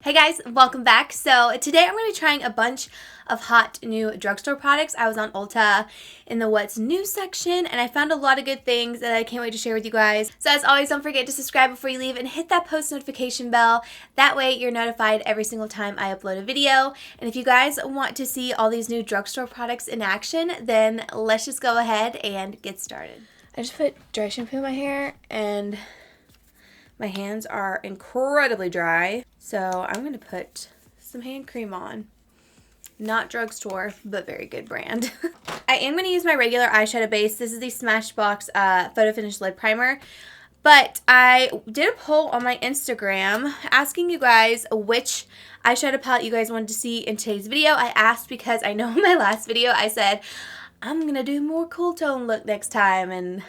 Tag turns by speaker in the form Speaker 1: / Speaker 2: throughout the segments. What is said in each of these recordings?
Speaker 1: Hey guys, welcome back. So today I'm going to be trying a bunch of hot new drugstore products. I was on Ulta in the what's new section and I found a lot of good things that I can't wait to share with you guys. So as always, don't forget to subscribe before you leave and hit that post notification bell. That way you're notified every single time I upload a video. And if you guys want to see all these new drugstore products in action, then let's just go ahead and get started. I just put dry shampoo in my hair and my hands are incredibly dry, so I'm going to put some hand cream on. Not drugstore, but very good brand. I am going to use my regular eyeshadow base. This is the Smashbox Photo Finish Lid Primer. But I did a poll on my Instagram asking you guys which eyeshadow palette you guys wanted to see in today's video. I asked because I know in my last video I said, I'm going to do more cool tone look next time, and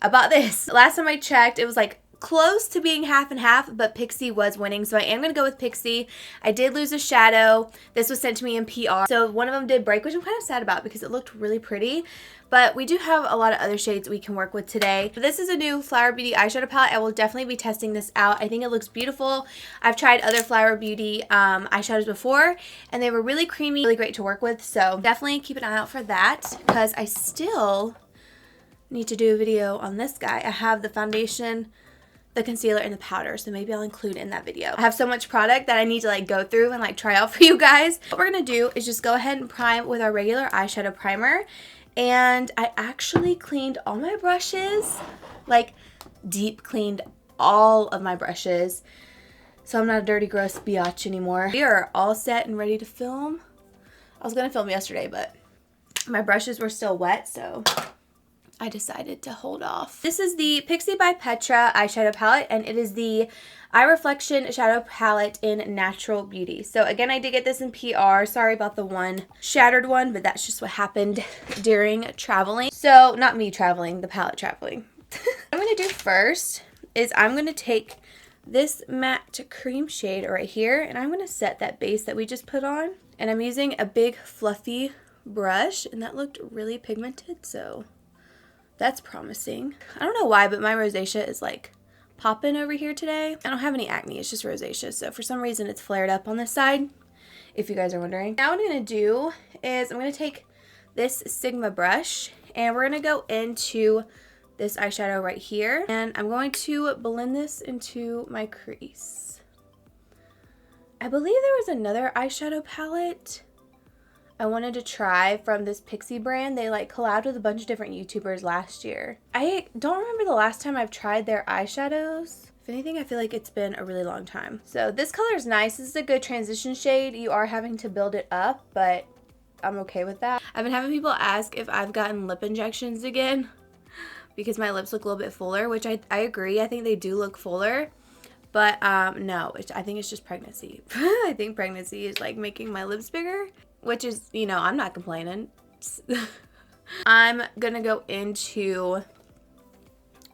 Speaker 1: I bought this. Last time I checked, it was like close to being half and half, but Pixi was winning, so I am going to go with Pixi. I did lose a shadow. This was sent to me in PR, so one of them did break, which I'm kind of sad about because it looked really pretty, but we do have a lot of other shades we can work with today. This is a new Flower Beauty eyeshadow palette. I will definitely be testing this out. I think it looks beautiful. I've tried other Flower Beauty eyeshadows before, and they were really creamy, really great to work with, so definitely keep an eye out for that because I still need to do a video on this guy. I have the foundation, the concealer, and the powder, so maybe I'll include in that video. I have so much product that I need to like go through and like try out for you guys. What we're gonna do is just go ahead and prime with our regular eyeshadow primer, and I actually cleaned all my brushes, like deep cleaned all of my brushes, so I'm not a dirty gross biatch anymore. We are all set and ready to film. I was gonna film yesterday, but my brushes were still wet, so I decided to hold off. This is the Pixi by Petra eyeshadow palette, and it is the Eye Reflection Shadow Palette in Natural Beauty. So again, I did get this in PR. Sorry about the one shattered one, but that's just what happened during traveling. So not me traveling, the palette traveling. What I'm going to do first is I'm going to take this matte cream shade right here, and I'm going to set that base that we just put on. And I'm using a big fluffy brush, and that looked really pigmented, so that's promising. I don't know why, but my rosacea is like popping over here today. I don't have any acne, it's just rosacea. So for some reason it's flared up on this side, if you guys are wondering. Now what I'm going to do is I'm going to take this Sigma brush and we're going to go into this eyeshadow right here. And I'm going to blend this into my crease. I believe there was another eyeshadow palette I wanted to try from this Pixi brand. They like collabed with a bunch of different YouTubers last year. I don't remember the last time I've tried their eyeshadows. If anything, I feel like it's been a really long time. So this color is nice. This is a good transition shade. You are having to build it up, but I'm okay with that. I've been having people ask if I've gotten lip injections again because my lips look a little bit fuller, which I agree. I think they do look fuller. But no, I think it's just pregnancy. I think pregnancy is like making my lips bigger, which is, you know, I'm not complaining. I'm gonna go into,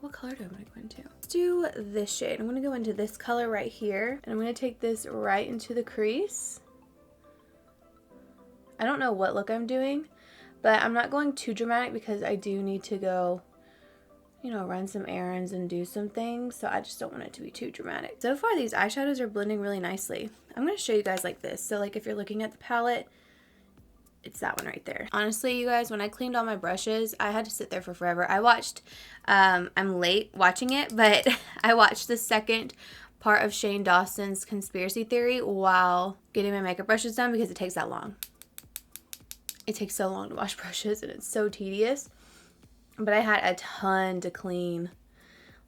Speaker 1: what color do I want to go into? Let's do this shade. I'm gonna go into this color right here, and I'm gonna take this right into the crease. I don't know what look I'm doing, but I'm not going too dramatic because I do need to go, you know, run some errands and do some things, so I just don't want it to be too dramatic. So far, these eyeshadows are blending really nicely. I'm gonna show you guys like this. So like if you're looking at the palette, it's that one right there. Honestly, you guys, when I cleaned all my brushes, I had to sit there for forever. I watched, I'm late watching it, but I watched the second part of Shane Dawson's conspiracy theory while getting my makeup brushes done because it takes that long. It takes so long to wash brushes and it's so tedious. But I had a ton to clean.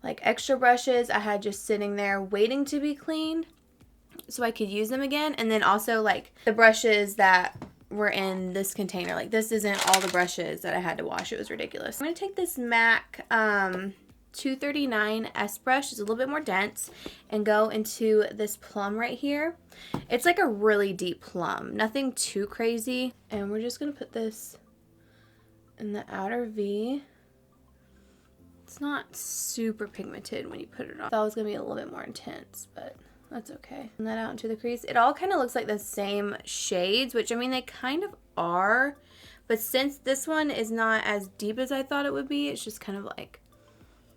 Speaker 1: Like extra brushes I had just sitting there waiting to be cleaned so I could use them again. And then also like the brushes that were in this container. Like this isn't all the brushes that I had to wash. It was ridiculous. I'm going to take this MAC 239 S brush. It's a little bit more dense, and go into this plum right here. It's like a really deep plum. Nothing too crazy. And we're just going to put this in the outer V. It's not super pigmented when you put it on. I thought it was going to be a little bit more intense, but that's okay. And that out into the crease. It all kind of looks like the same shades, which I mean they kind of are, but since this one is not as deep as I thought it would be, it's just kind of like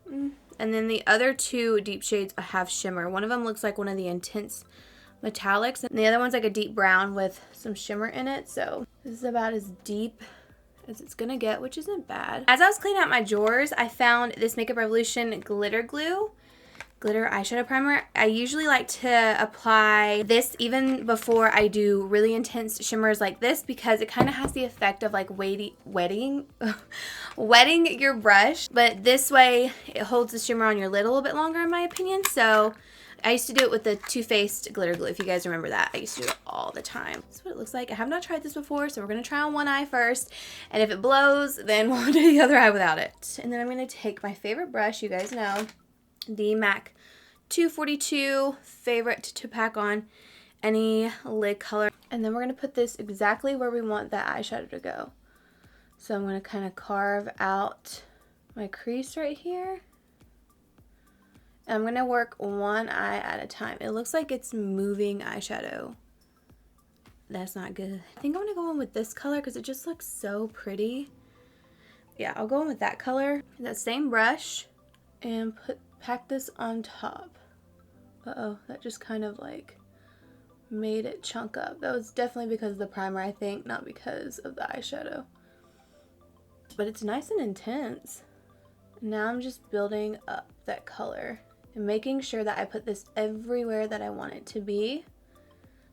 Speaker 1: And then the other two deep shades have shimmer. One of them looks like one of the intense metallics, and the other one's like a deep brown with some shimmer in it. So this is about as deep as it's gonna get, which isn't bad. As I was cleaning out my drawers, I found this Makeup Revolution glitter eyeshadow primer. I usually like to apply this even before I do really intense shimmers like this, because it kind of has the effect of like wetting your brush, but this way it holds the shimmer on your lid a little bit longer in my opinion. So I used to do it with the Too Faced glitter glue, if you guys remember that. I used to do it all the time. This is what it looks like. I have not tried this before, so we're going to try on one eye first, and if it blows, then we'll do the other eye without it. And then I'm going to take my favorite brush, you guys know, the MAC 242, favorite to pack on any lid color. And then we're going to put this exactly where we want that eyeshadow to go. So I'm going to kind of carve out my crease right here. And I'm going to work one eye at a time. It looks like it's moving eyeshadow. That's not good. I think I'm going to go in with this color because it just looks so pretty. Yeah, I'll go in with that color. That same brush and pack this on top. Uh-oh, that just kind of like made it chunk up. That was definitely because of the primer, I think, not because of the eyeshadow. But it's nice and intense. Now I'm just building up that color and making sure that I put this everywhere that I want it to be.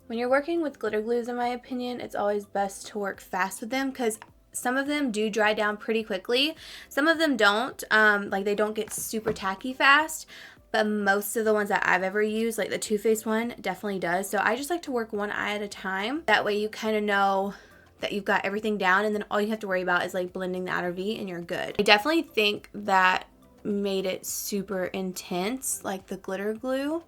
Speaker 1: When you're working with glitter glues, in my opinion, it's always best to work fast with them because some of them do dry down pretty quickly. Some of them don't, like they don't get super tacky fast, but most of the ones that I've ever used, like the Too Faced one, definitely does. So I just like to work one eye at a time. That way you kind of know that you've got everything down, and then all you have to worry about is like blending the outer V and you're good. I definitely think that made it super intense, like the glitter glue.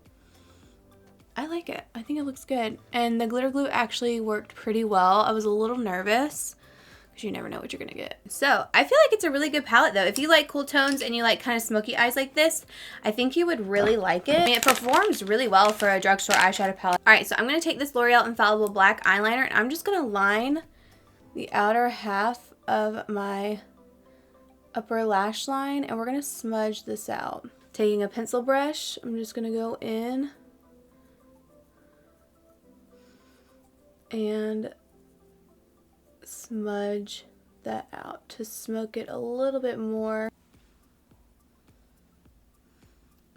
Speaker 1: I like it. I think it looks good. And the glitter glue actually worked pretty well. I was a little nervous because you never know what you're gonna get. So I feel like it's a really good palette though. If you like cool tones and you like kind of smoky eyes like this, I think you would really like it. I mean, it performs really well for a drugstore eyeshadow palette. All right, so I'm gonna take this L'Oreal Infallible Black eyeliner and I'm just gonna line the outer half of my upper lash line, and we're gonna smudge this out. Taking a pencil brush, I'm just gonna go in and smudge that out to smoke it a little bit more.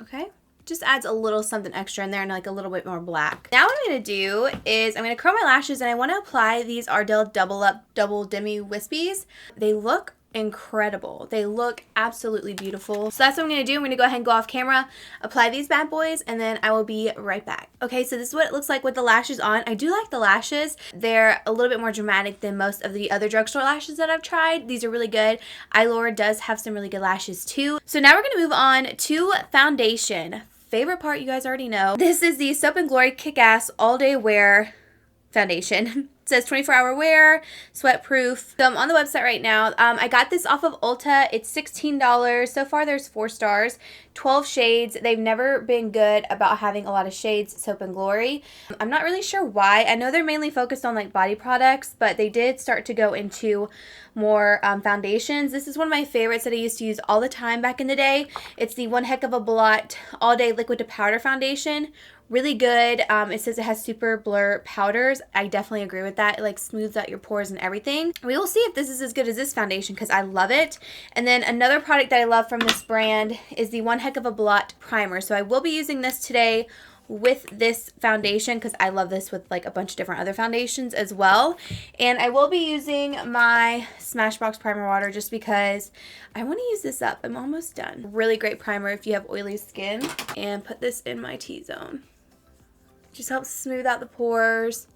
Speaker 1: Okay, just adds a little something extra in there and like a little bit more black. Now what I'm gonna do is I'm gonna curl my lashes, and I want to apply these Ardell double Demi wispies. They look incredible. They look absolutely beautiful. So that's what I'm going to do. I'm going to go ahead and go off camera, apply these bad boys, and then I will be right back. Okay, so this is what it looks like with the lashes on. I do like the lashes. They're a little bit more dramatic than most of the other drugstore lashes that I've tried. These are really good. Eyelure does have some really good lashes too. So now we're going to move on to foundation. Favorite part, you guys already know. This is the Soap & Glory Kick-Ass All Day Wear Foundation. It says 24-hour wear, sweat proof. So I'm on the website right now. I got this off of Ulta. It's $16. So far there's 4 stars, 12 shades. They've never been good about having a lot of shades, Soap & Glory. I'm not really sure why. I know they're mainly focused on like body products, but they did start to go into more foundations. This is one of my favorites that I used to use all the time back in the day. It's the One Heck of a Blot All Day Liquid to Powder Foundation. Really good. It says it has super blur powders. I definitely agree with that. It like smooths out your pores and everything. We will see if this is as good as this foundation because I love it. And then another product that I love from this brand is the One Heck of a Blot primer. So I will be using this today with this foundation because I love this with like a bunch of different other foundations as well. And I will be using my Smashbox primer water just because I want to use this up. I'm almost done. Really great primer if you have oily skin. And put this in my T-zone. Just helps smooth out the pores,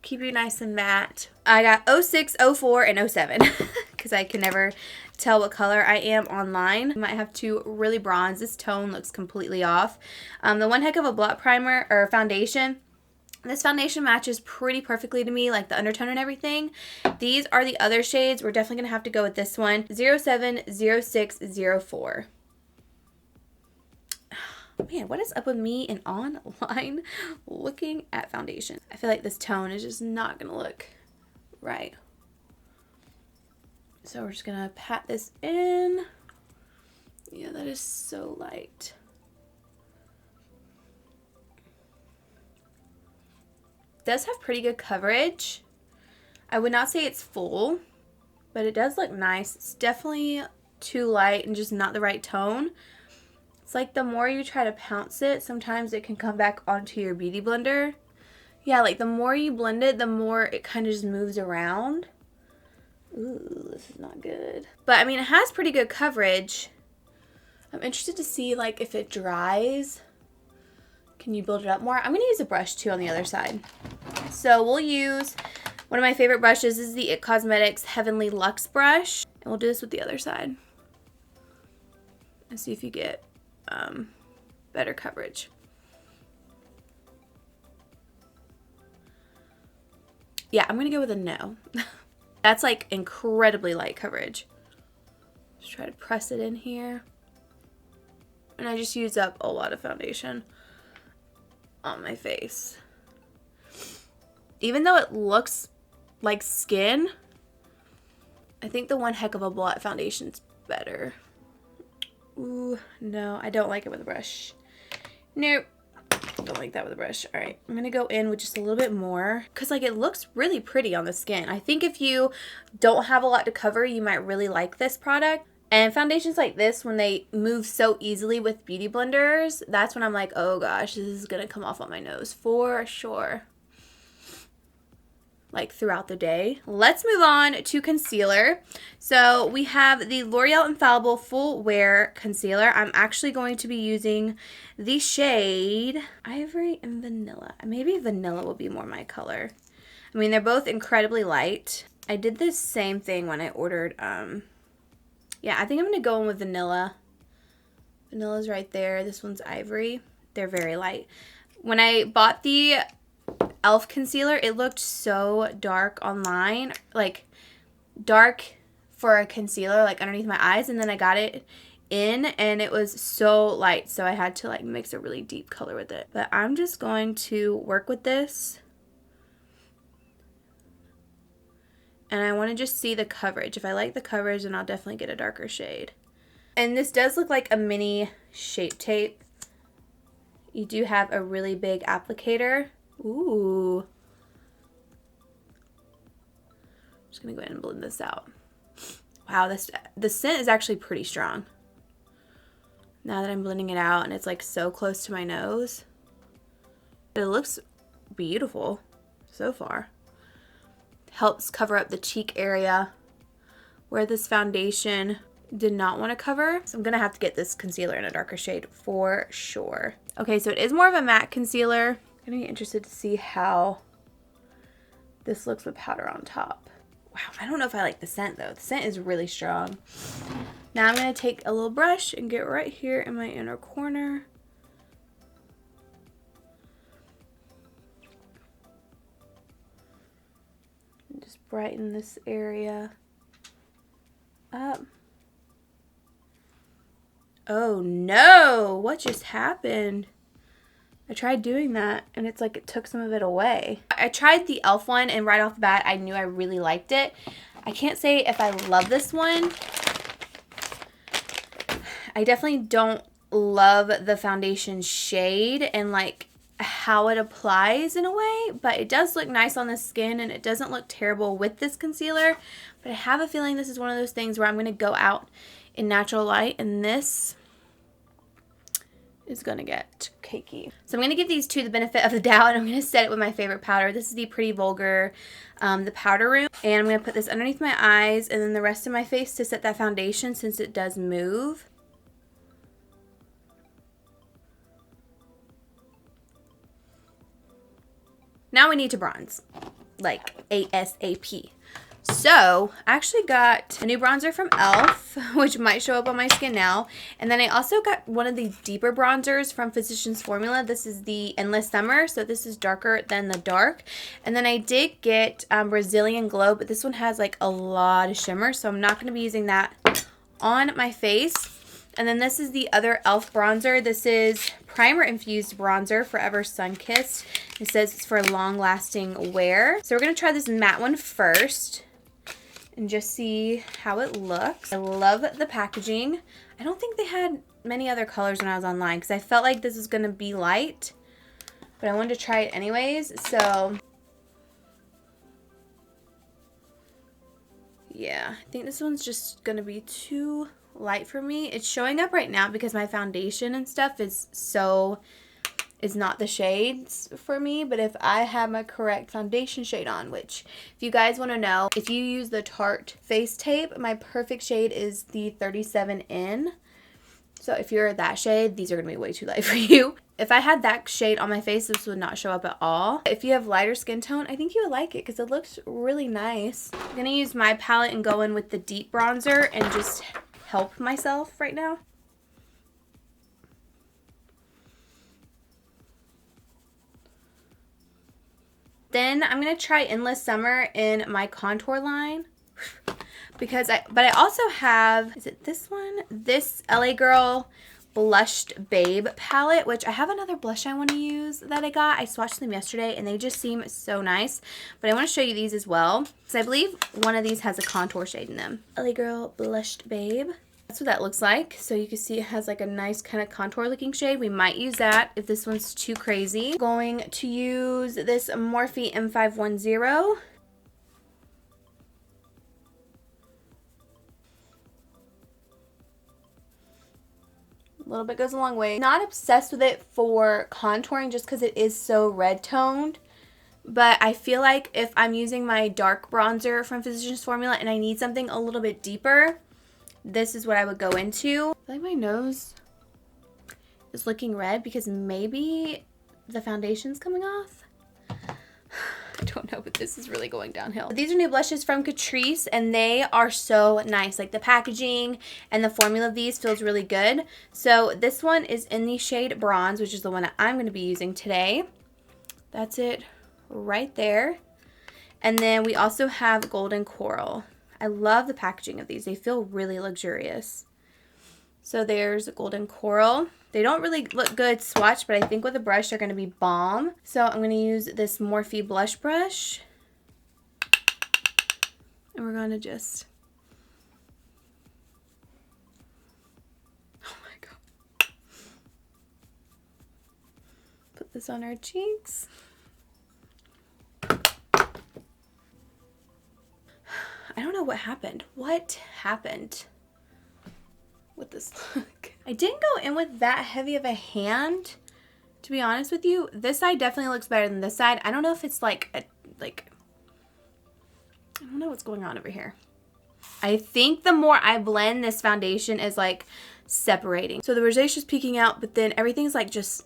Speaker 1: keep you nice and matte. I got 06, 04, and 07 because I can never tell what color I am online. I might have to really bronze. This tone looks completely off. The One Heck of a Blot primer or foundation. This foundation matches pretty perfectly to me, like the undertone and everything. These are the other shades. We're definitely going to have to go with this one, 07, 06, 04. Man, what is up with me and online looking at foundation? I feel like this tone is just not going to look right. So we're just going to pat this in. Yeah, that is so light. It does have pretty good coverage. I would not say it's full, but it does look nice. It's definitely too light and just not the right tone. It's like the more you try to pounce it, sometimes it can come back onto your beauty blender. Yeah, like the more you blend it, the more it kind of just moves around. Ooh, this is not good. But I mean, it has pretty good coverage. I'm interested to see like if it dries. Can you build it up more? I'm going to use a brush too on the other side. So we'll use one of my favorite brushes. This is the It Cosmetics Heavenly Luxe brush. And we'll do this with the other side. And see if you get better coverage. Yeah, I'm going to go with a no. That's like incredibly light coverage. Just try to press it in here. And I just used up a lot of foundation on my face. Even though it looks like skin, I think the One Heck of a Blot foundation's better. Ooh, no, I don't like it with a brush. Nope. Don't like that with a brush. All right, I'm gonna go in with just a little bit more because like it looks really pretty on the skin. I think if you don't have a lot to cover, you might really like this product. And foundations like this, when they move so easily with beauty blenders, that's when I'm like, oh gosh, this is gonna come off on my nose for sure. Like throughout the day. Let's move on to concealer. So we have the L'Oreal Infallible Full Wear Concealer. I'm actually going to be using the shade Ivory and Vanilla. Maybe Vanilla will be more my color. I mean, they're both incredibly light. I did the same thing when I ordered, yeah, I think I'm going to go in with Vanilla. Vanilla's right there. This one's Ivory. They're very light. When I bought the e.l.f. concealer, it looked so dark online, like dark for a concealer, like underneath my eyes, and then I got it in and it was so light, so I had to like mix a really deep color with it. But I'm just going to work with this, and I want to just see the coverage. If I like the coverage, then I'll definitely get a darker shade. And this does look like a mini Shape Tape. You do have a really big applicator. Ooh. I'm just gonna go ahead and blend this out. Wow, the scent is actually pretty strong. Now that I'm blending it out and it's like so close to my nose. It looks beautiful so far. Helps cover up the cheek area where this foundation did not want to cover. So I'm gonna have to get this concealer in a darker shade for sure. Okay, so it is more of a matte concealer. I'm gonna be interested to see how this looks with powder on top. Wow, I don't know if I like the scent though. The scent is really strong. Now I'm gonna take a little brush and get right here in my inner corner. And just brighten this area up. Oh no, what just happened? I tried doing that and it's like it took some of it away. I tried the e.l.f. one and right off the bat I knew I really liked it. I can't say if I love this one. I definitely don't love the foundation shade and like how it applies in a way, but it does look nice on the skin and it doesn't look terrible with this concealer. But I have a feeling this is one of those things where I'm going to go out in natural light and this is gonna get cakey. So I'm gonna give these two the benefit of the doubt and I'm gonna set it with my favorite powder. This is the Pretty Vulgar, the Powder Room. And I'm gonna put this underneath my eyes and then the rest of my face to set that foundation since it does move. Now we need to bronze, like ASAP. So, I actually got a new bronzer from e.l.f., which might show up on my skin now. And then I also got one of the deeper bronzers from Physicians Formula. This is the Endless Summer, so this is darker than the dark. And then I did get Brazilian Glow, but this one has like a lot of shimmer, so I'm not going to be using that on my face. And then this is the other e.l.f. bronzer. This is Primer Infused Bronzer, Forever Sunkissed. It says it's for long-lasting wear. So we're going to try this matte one first and just see how it looks. I love the packaging. I don't think they had many other colors when I was online because I felt like this was going to be light, but I wanted to try it anyways. So Yeah, I think this one's just gonna be too light for me. It's showing up right now because my foundation and stuff is not the shades for me, but if I have my correct foundation shade on, which if you guys want to know, if you use the Tarte face tape, my perfect shade is the 37N. So if you're that shade, these are going to be way too light for you. If I had that shade on my face, this would not show up at all. If you have lighter skin tone, I think you would like it because it looks really nice. I'm going to use my palette and go in with the deep bronzer and just help myself right now. Then I'm going to try Endless Summer in my contour line. Because I also have, is it this one? This LA Girl Blushed Babe palette, which I have another blush I want to use that I got. I swatched them yesterday and they just seem so nice. But I want to show you these as well. So I believe one of these has a contour shade in them. LA Girl Blushed Babe. That's what that looks like. So you can see it has like a nice kind of contour looking shade. We might use that if this one's too crazy. Going to use this Morphe M510. A little bit goes a long way. Not obsessed with it for contouring just because it is so red toned. But I feel like if I'm using my dark bronzer from Physicians Formula and I need something a little bit deeper, this is what I would go into. I feel like my nose is looking red because maybe the foundation's coming off. I don't know, but this is really going downhill. These are new blushes from Catrice and they are so nice. Like the packaging and the formula of these feels really good. So this one is in the shade Bronze, which is the one that I'm going to be using today. That's it right there. And then we also have Golden Coral. I love the packaging of these. They feel really luxurious. So there's Golden Coral. They don't really look good swatched, but I think with a brush they're going to be bomb. So I'm going to use this Morphe blush brush. And we're going to just... Oh my god. Put this on our cheeks. I don't know what happened. What happened with this look? I didn't go in with that heavy of a hand, to be honest with you. This side definitely looks better than this side. I don't know if it's like I don't know what's going on over here. I think the more I blend, this foundation is like separating. So the rosacea's peeking out, but then everything's like just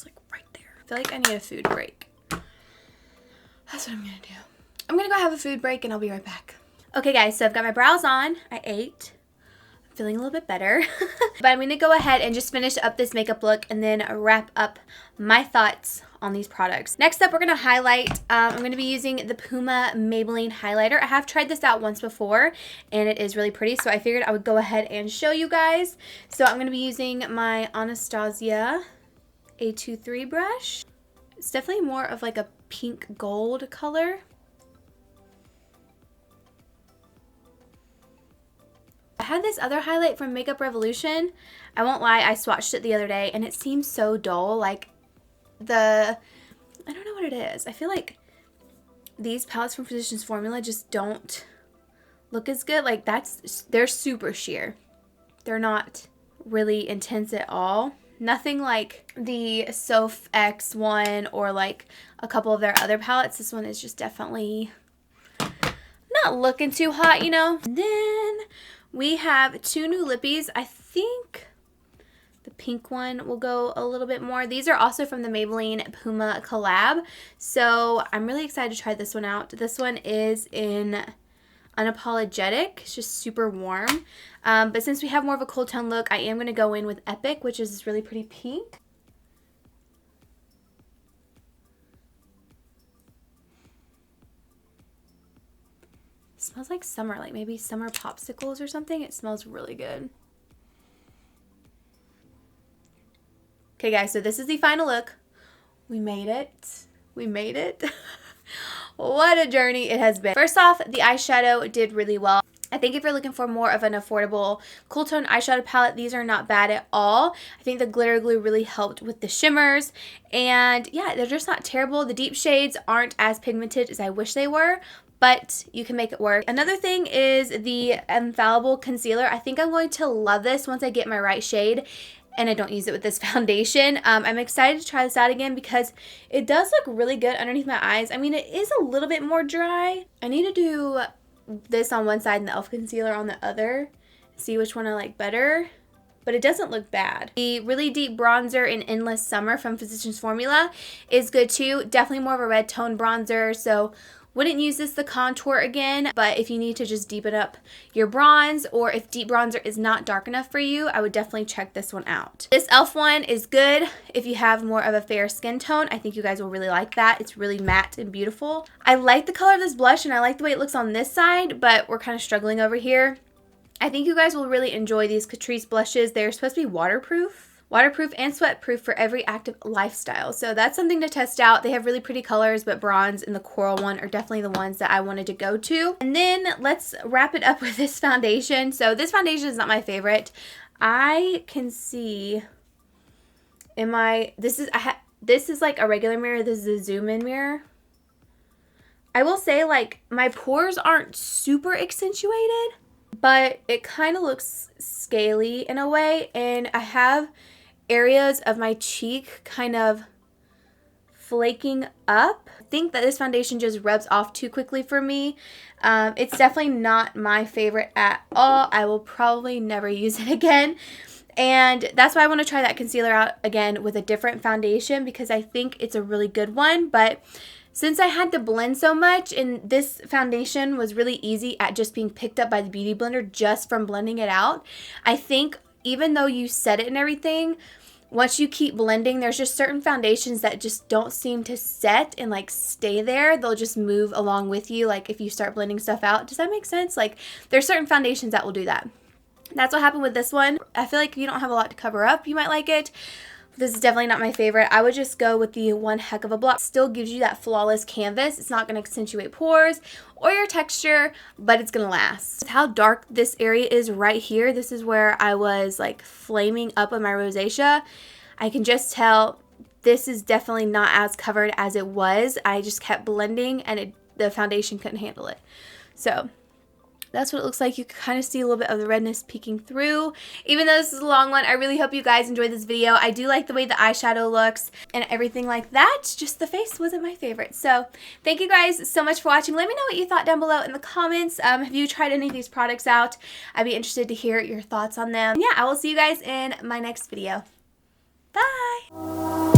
Speaker 1: like right there. I feel like I need a food break. That's what I'm gonna do. I'm gonna go have a food break and I'll be right back. Okay guys, so I've got my brows on. I ate. I'm feeling a little bit better. But I'm gonna go ahead and just finish up this makeup look and then wrap up my thoughts on these products. Next up, we're gonna highlight. I'm gonna be using the Puma Maybelline highlighter. I have tried this out once before and it is really pretty, so I figured I would go ahead and show you guys. So I'm gonna be using my Anastasia A23 brush. It's definitely more of like a pink gold color. I had this other highlight from Makeup Revolution. I won't lie, I swatched it the other day and it seems so dull. Like I don't know what it is. I feel like these palettes from Physicians Formula just don't look as good. Like they're super sheer. They're not really intense at all. Nothing like the Soph X one or like a couple of their other palettes. This one is just definitely not looking too hot, you know. And then we have two new lippies. I think the pink one will go a little bit more. These are also from the Maybelline Puma collab. So I'm really excited to try this one out. This one is in Unapologetic. It's just super warm. But since we have more of a cool tone look, I am going to go in with Epic, which is this really pretty pink. It smells like summer, like maybe summer popsicles or something. It smells really good. Okay guys, so this is the final look. We made it. We made it. What a journey it has been. First off, the eyeshadow did really well. I think if you're looking for more of an affordable cool tone eyeshadow palette, these are not bad at all. I think the glitter glue really helped with the shimmers. And yeah, they're just not terrible. The deep shades aren't as pigmented as I wish they were. but you can make it work. Another thing is the Infallible Concealer. I think I'm going to love this once I get my right shade and I don't use it with this foundation. I'm excited to try this out again because it does look really good underneath my eyes. I mean, it is a little bit more dry. I need to do this on one side and the e.l.f. concealer on the other. See which one I like better. But it doesn't look bad. The Really Deep Bronzer in Endless Summer from Physicians Formula is good too. Definitely more of a red tone bronzer, so wouldn't use this to contour again, but if you need to just deepen up your bronze, or if deep bronzer is not dark enough for you, I would definitely check this one out. This e.l.f. one is good if you have more of a fair skin tone. I think you guys will really like that. It's really matte and beautiful. I like the color of this blush and I like the way it looks on this side, but we're kind of struggling over here. I think you guys will really enjoy these Catrice blushes. They're supposed to be waterproof and sweat-proof for every active lifestyle. So that's something to test out. They have really pretty colors, but bronze and the coral one are definitely the ones that I wanted to go to. And then let's wrap it up with this foundation. So this foundation is not my favorite. I can see in my, this is like a regular mirror. This is a zoom in mirror. I will say, like, my pores aren't super accentuated, but it kind of looks scaly in a way, and I have areas of my cheek kind of flaking up. I think that this foundation just rubs off too quickly for me. It's definitely not my favorite at all. I will probably never use it again, and that's why I want to try that concealer out again with a different foundation, because I think it's a really good one. But since I had to blend so much, and this foundation was really easy at just being picked up by the Beauty Blender just from blending it out, I think even though you set it and everything, once you keep blending, there's just certain foundations that just don't seem to set and like stay there. They'll just move along with you, like if you start blending stuff out. Does that make sense? Like, there's certain foundations that will do that. That's what happened with this one. I feel like if you don't have a lot to cover up, you might like it. This is definitely not my favorite. I would just go with the One Heck of a Block. Still gives you that flawless canvas. It's not going to accentuate pores or your texture, but it's going to last. How dark this area is right here. This is where I was like flaming up with my rosacea. I can just tell this is definitely not as covered as it was. I just kept blending and the foundation couldn't handle it. So that's what it looks like. You can kind of see a little bit of the redness peeking through. Even though this is a long one, I really hope you guys enjoyed this video. I do like the way the eyeshadow looks and everything like that. Just the face wasn't my favorite. So thank you guys so much for watching. Let me know what you thought down below in the comments. Have you tried any of these products out? I'd be interested to hear your thoughts on them. And yeah, I will see you guys in my next video. Bye!